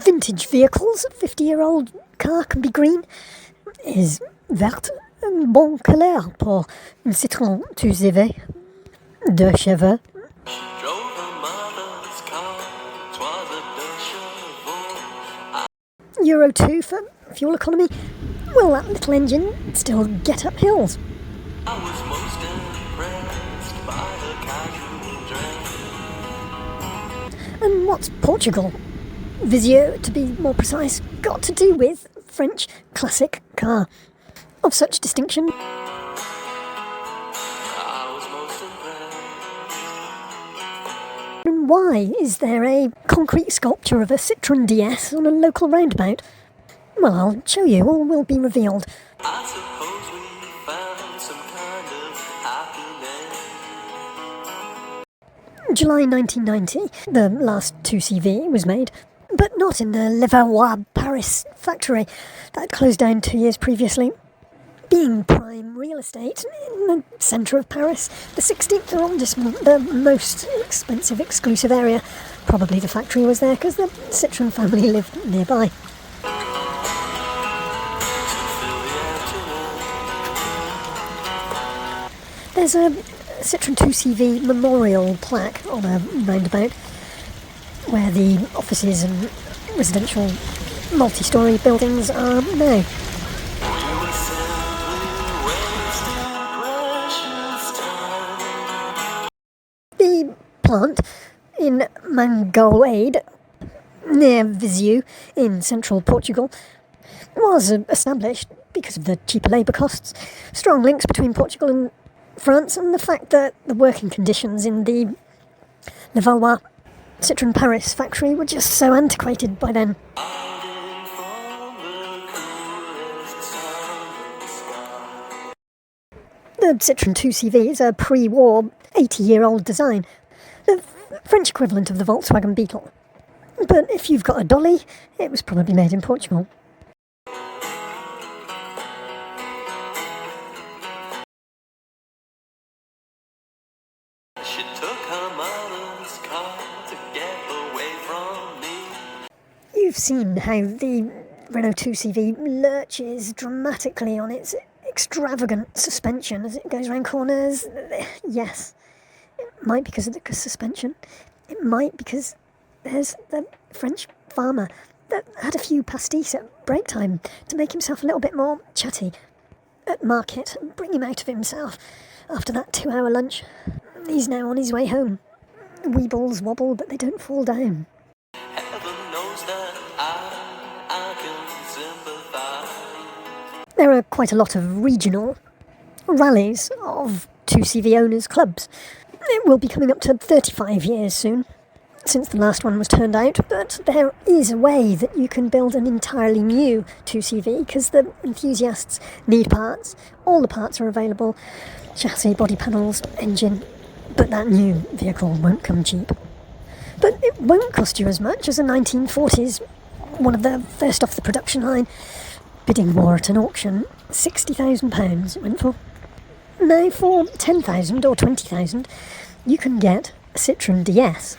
vintage vehicles, a 50-year-old car can be green, is verte, un bon couleur pour une Citroen Twizy, 2 chevaux. Euro 2 for fuel economy. Will that little engine still get up hills? I was most impressed by the casual dress. And what's Portugal, Viseu to be more precise, got to do with French classic car of such distinction? I was most impressed. And why is there a concrete sculpture of a Citroen DS on a local roundabout? Well, I'll show you, all will be revealed. I suppose we found some kind of happiness. July 1990, the last 2CV was made, but not in the Levallois Paris factory that closed down 2 years previously. Being prime real estate in the centre of Paris, the 16th arrondissement, the most expensive exclusive area, probably the factory was there because the Citroen family lived nearby. There's a Citroen 2CV memorial plaque on a roundabout where the offices and residential multi-storey buildings are now. The plant in Mangoade, near Viseu in central Portugal, was established because of the cheaper labour costs, strong links between Portugal and France, and the fact that the working conditions in the Levallois Citroen Paris factory were just so antiquated by then. The Citroen 2CV is a pre-war 80-year-old design, the French equivalent of the Volkswagen Beetle. But if you've got a Dolly, it was probably made in Portugal. She took her mother's car to get away from me. You've seen how the Renault 2CV lurches dramatically on its extravagant suspension as it goes around corners. Yes, it might because of the suspension. It might because there's the French farmer that had a few pastis at break time to make himself a little bit more chatty at market and bring him out of himself after that 2-hour lunch. He's now on his way home. Weebles wobble, but they don't fall down. Heaven knows that I can sympathise. There are quite a lot of regional rallies of 2CV owners' clubs. It will be coming up to 35 years soon, since the last one was turned out, but there is a way that you can build an entirely new 2CV, because the enthusiasts need parts. All the parts are available, chassis, body panels, engine, but that new vehicle won't come cheap. But it won't cost you as much as a 1940s, one of the first off the production line. Bidding war at an auction, £60,000 it went for. Now for 10,000 or 20,000, you can get a Citroen DS.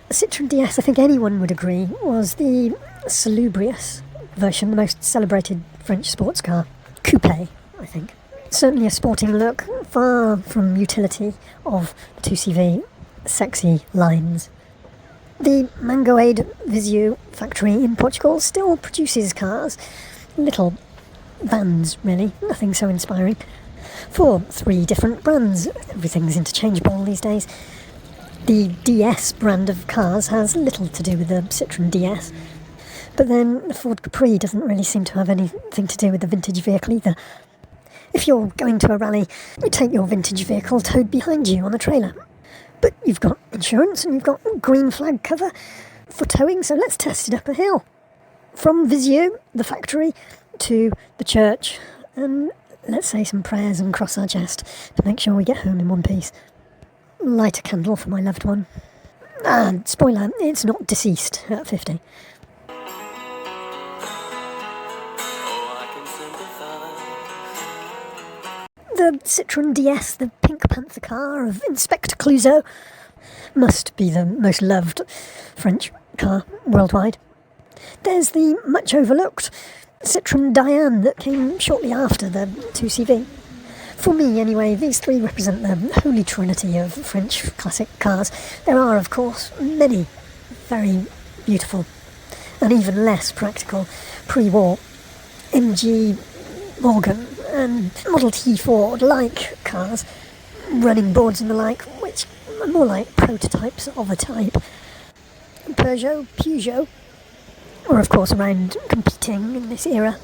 A Citroen DS, I think anyone would agree, was the salubrious version, the most celebrated French sports car. Coupe, I think. Certainly a sporting look, far from utility of the 2CV sexy lines. The Mangoade Viseu factory in Portugal still produces cars, little vans really, nothing so inspiring, for 3 different brands. Everything's interchangeable these days. The DS brand of cars has little to do with the Citroen DS, but then the Ford Capri doesn't really seem to have anything to do with the vintage vehicle either. If you're going to a rally, you take your vintage vehicle towed behind you on a trailer. But you've got insurance and you've got green flag cover for towing, so let's test it up a hill. From Viseu, the factory, to the church, and let's say some prayers and cross our chest to make sure we get home in one piece. Light a candle for my loved one. Spoiler, it's not deceased at 50. The Citroen DS, the Pink Panther car of Inspector Clouseau, must be the most loved French car worldwide. There's the much overlooked Citroen Dyane that came shortly after the 2CV. For me, anyway, these three represent the holy trinity of French classic cars. There are, of course, many very beautiful and even less practical pre-war MG Morgan and Model T Ford-like cars, running boards and the like, which are more like prototypes of a type. Peugeot were of course around competing in this era.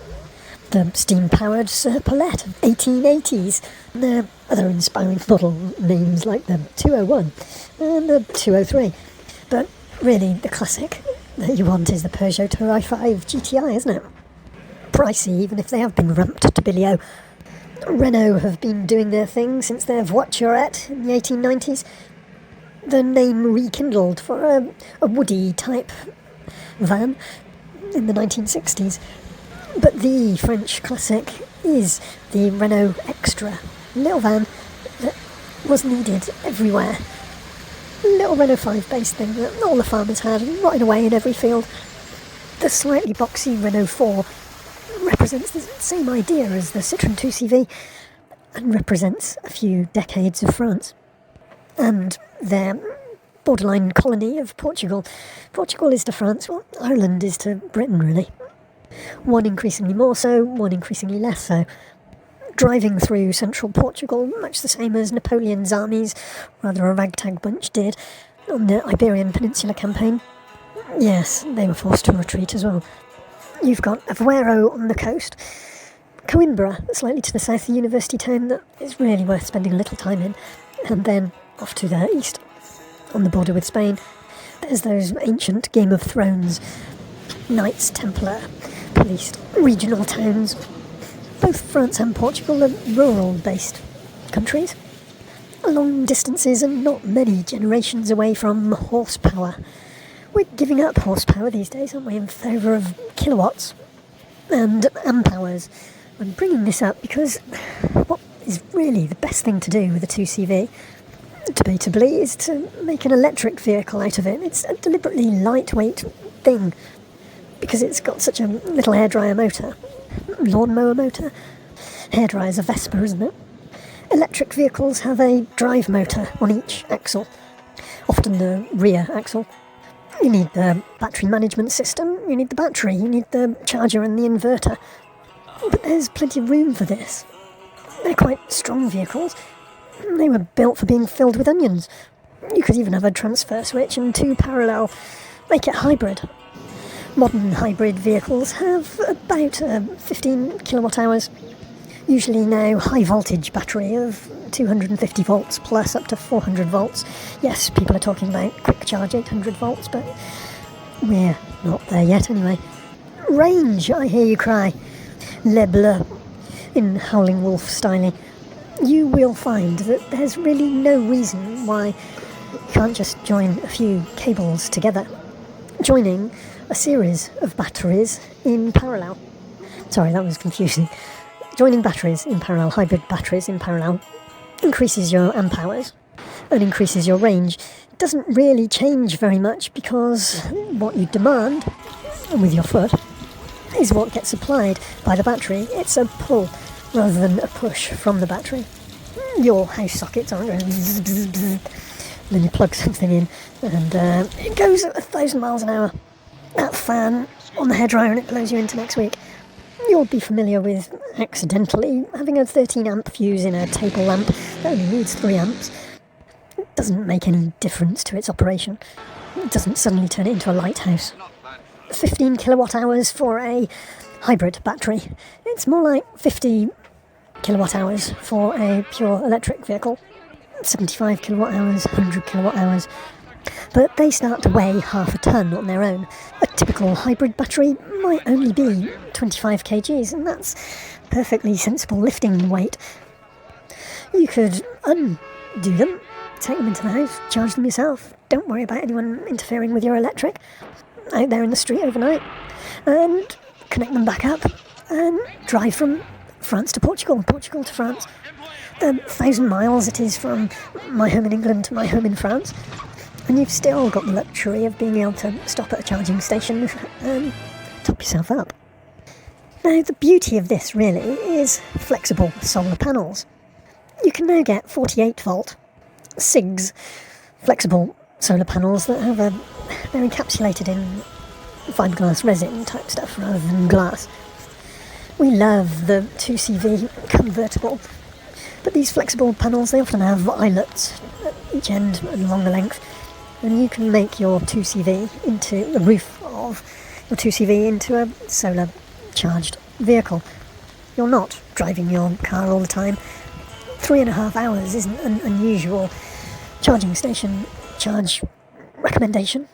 The steam-powered Paulette of 1880s, and there are other inspiring model names like the 201 and the 203. But really, the classic that you want is the Peugeot 205 GTI, isn't it? Pricey, even if they have been rumped to Billy-O. Renault have been doing their thing since their voiturette in the 1890s. The name rekindled for a Woody-type van in the 1960s. But the French classic is the Renault Extra, little van that was needed everywhere. Little Renault 5-based thing that all the farmers had right away in every field. The slightly boxy Renault 4 represents the same idea as the Citroen 2CV and represents a few decades of France and their borderline colony of Portugal. Portugal is to France what Ireland is to Britain, really. One increasingly more so, one increasingly less so. Driving through central Portugal, much the same as Napoleon's armies, rather a ragtag bunch, did on the Iberian Peninsula campaign. Yes, they were forced to retreat as well. You've got Aveiro on the coast, Coimbra, slightly to the south, the university town that is really worth spending a little time in, and then off to the east, on the border with Spain. There's those ancient Game of Thrones Knights Templar policed regional towns. Both France and Portugal are rural-based countries, long distances and not many generations away from horsepower. We're giving up horsepower these days, aren't we, in favour of kilowatts and amp-hours. I'm bringing this up because what is really the best thing to do with a 2CV, debatably, is to make an electric vehicle out of it. It's a deliberately lightweight thing because it's got such a little hairdryer motor. Lawnmower motor. Hairdryer's a Vespa, isn't it? Electric vehicles have a drive motor on each axle, often the rear axle. You need the battery management system, you need the battery, you need the charger and the inverter. But there's plenty of room for this. They're quite strong vehicles. They were built for being filled with onions. You could even have a transfer switch and two parallel, make it hybrid. Modern hybrid vehicles have about 15 kilowatt hours, usually now high voltage battery of 250 volts plus up to 400 volts. Yes, people are talking about quick charge 800 volts, but we're not there yet anyway. Range, I hear you cry. Le Bleu, in Howling Wolf styling. You will find that there's really no reason why you can't just join a few cables together. Joining a series of batteries in parallel. Sorry, that was confusing. Joining batteries in parallel, hybrid batteries in parallel, increases your amp hours and increases your range. It doesn't really change very much because what you demand with your foot is what gets supplied by the battery. It's a pull rather than a push from the battery. Your house sockets aren't going bzz, bzz, bzz. Then you plug something in and it goes at 1,000 miles an hour. That fan on the hairdryer and it blows you into next week. You'll be familiar with accidentally having a 13 amp fuse in a table lamp that only needs 3 amps. It doesn't make any difference to its operation. It doesn't suddenly turn it into a lighthouse. 15 kilowatt hours for a hybrid battery. It's more like 50 kilowatt hours for a pure electric vehicle. 75 kilowatt hours, 100 kilowatt hours. But they start to weigh half a tonne on their own. A typical hybrid battery might only be 25 kgs, and that's perfectly sensible lifting weight. You could undo them, take them into the house, charge them yourself. Don't worry about anyone interfering with your electric out there in the street overnight. And connect them back up and drive from France to Portugal, Portugal to France. The 1,000 miles it is from my home in England to my home in France. And you've still got the luxury of being able to stop at a charging station and top yourself up. Now, the beauty of this really is flexible solar panels. You can now get 48 volt CIGS flexible solar panels that they're encapsulated in fiberglass resin type stuff rather than glass. We love the 2CV convertible, but these flexible panels, they often have eyelets at each end and along the length, and you can make your 2CV into the roof of your 2CV into a solar charged vehicle. You're not driving your car all the time. 3.5 hours isn't an unusual charging station charge recommendation.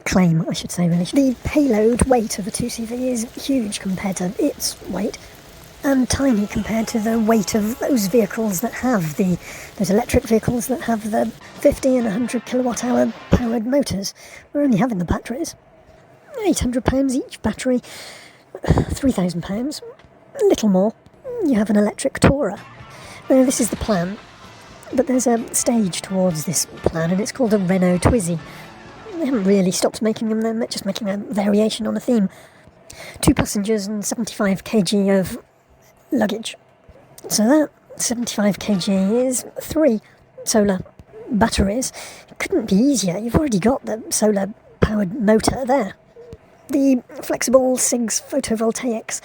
Claim, I should say, really. The payload weight of a 2CV is huge compared to its weight, and tiny compared to the weight of those vehicles that have those electric vehicles that have the 50 and 100 kilowatt hour powered motors. We're only having the batteries. £800 each battery, £3,000, a little more. You have an electric tourer. Now, this is the plan, but there's a stage towards this plan, and it's called a Renault Twizy. They haven't really stopped making them, they're just making a variation on a theme. 2 passengers and 75 kg of luggage. So that 75 kg is 3 solar batteries. It couldn't be easier, you've already got the solar powered motor there. The flexible CIGS photovoltaics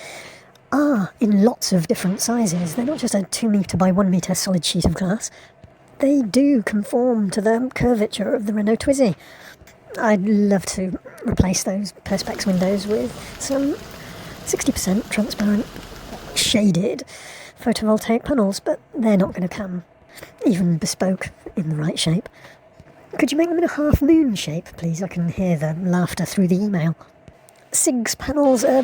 are in lots of different sizes. They're not just a 2 metre by 1 metre solid sheet of glass. They do conform to the curvature of the Renault Twizy. I'd love to replace those Perspex windows with some 60% transparent shaded photovoltaic panels, but they're not going to come, even bespoke in the right shape. Could you make them in a half moon shape, please? I can hear the laughter through the email. CIGS panels are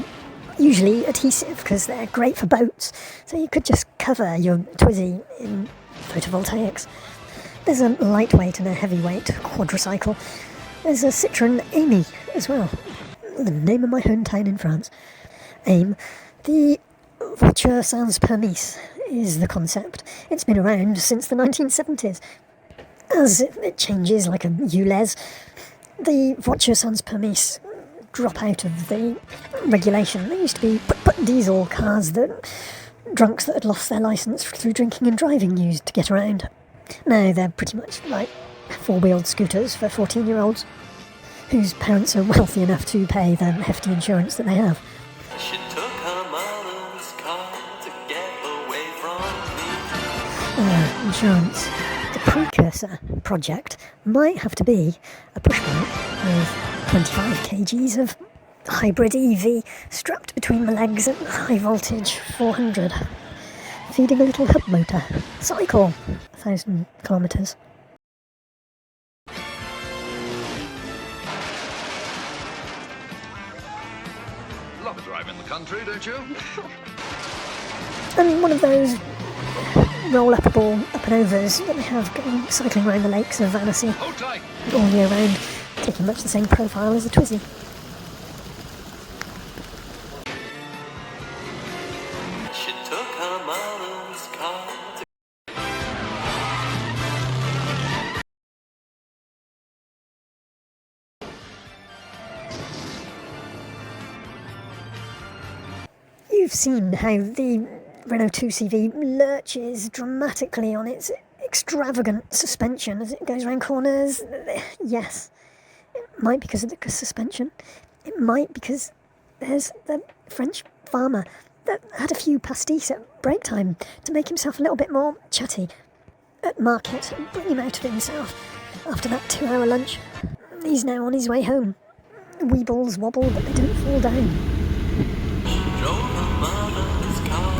usually adhesive because they're great for boats, so you could just cover your Twizy in photovoltaics. There's a lightweight and a heavyweight quadricycle. There's a Citroen Amy as well, the name of my hometown in France. AIM. The voiture sans permis is the concept. It's been around since the 1970s. As it changes like a ULEZ, the voiture sans permis drop out of the regulation. There used to be diesel cars that drunks that had lost their licence through drinking and driving used to get around. Now they're pretty much like 4-wheeled scooters for 14-year-olds whose parents are wealthy enough to pay the hefty insurance that they have. She took her mother's car to get away from me. Insurance. The precursor project might have to be a push bike with 25 kgs of hybrid EV strapped between the legs at high voltage 400, feeding a little hub motor. Cycle 1,000 kilometres. Love a drive in the country, don't you? And one of those roll-upable up-and-overs that they have going cycling around the lakes of Annecy Hold tight. all year round, taking much the same profile as the Twizy. She took her mother's car to You've seen how the Renault 2CV lurches dramatically on its extravagant suspension as it goes around corners. Yes, it might because of the suspension. It might because there's the French farmer that had a few pastis at break time to make himself a little bit more chatty at market and bring him out of himself after that 2-hour lunch. He's now on his way home. Weebles wobble, but they don't fall down. drove her mother's car.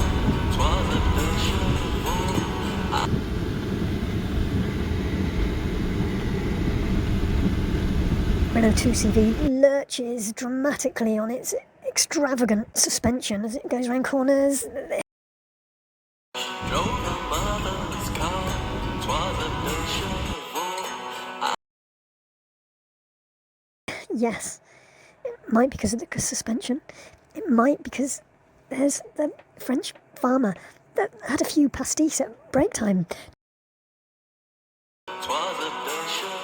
'Twas a Peugeot. Renault 2CV lurches dramatically on its extravagant suspension as it goes around corners. Drove her mother's car. 'Twas a Peugeot. Yes, it might because of the suspension. It might because there's the French farmer that had a few pastis at break time. 'Twas a Peugeot.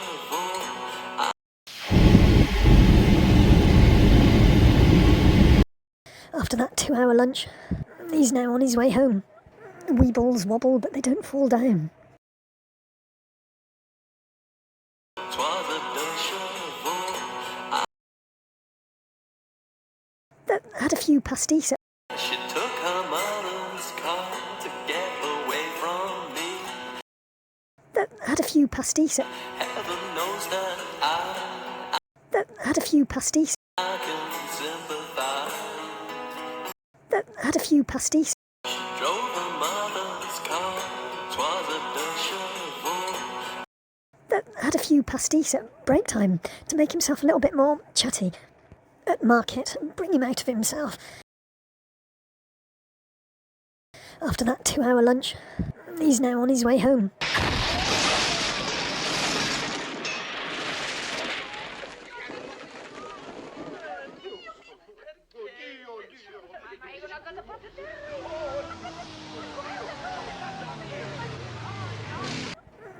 After that 2-hour lunch, he's now on his way home. Weebles wobble, but they don't fall down. That had a few pastis. She took her mother's car to get away from me. That had a few pastis. Heaven knows that That had a few pastis. I can sympathize. That had a few pastis. She drove her mother's car, 'twas a de chevaux. That had a few pastis at break time to make himself a little bit more chatty. At market, bring him out of himself. After that 2-hour lunch, he's now on his way home.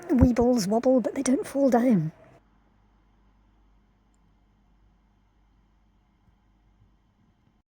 Weebles wobble, but they don't fall down.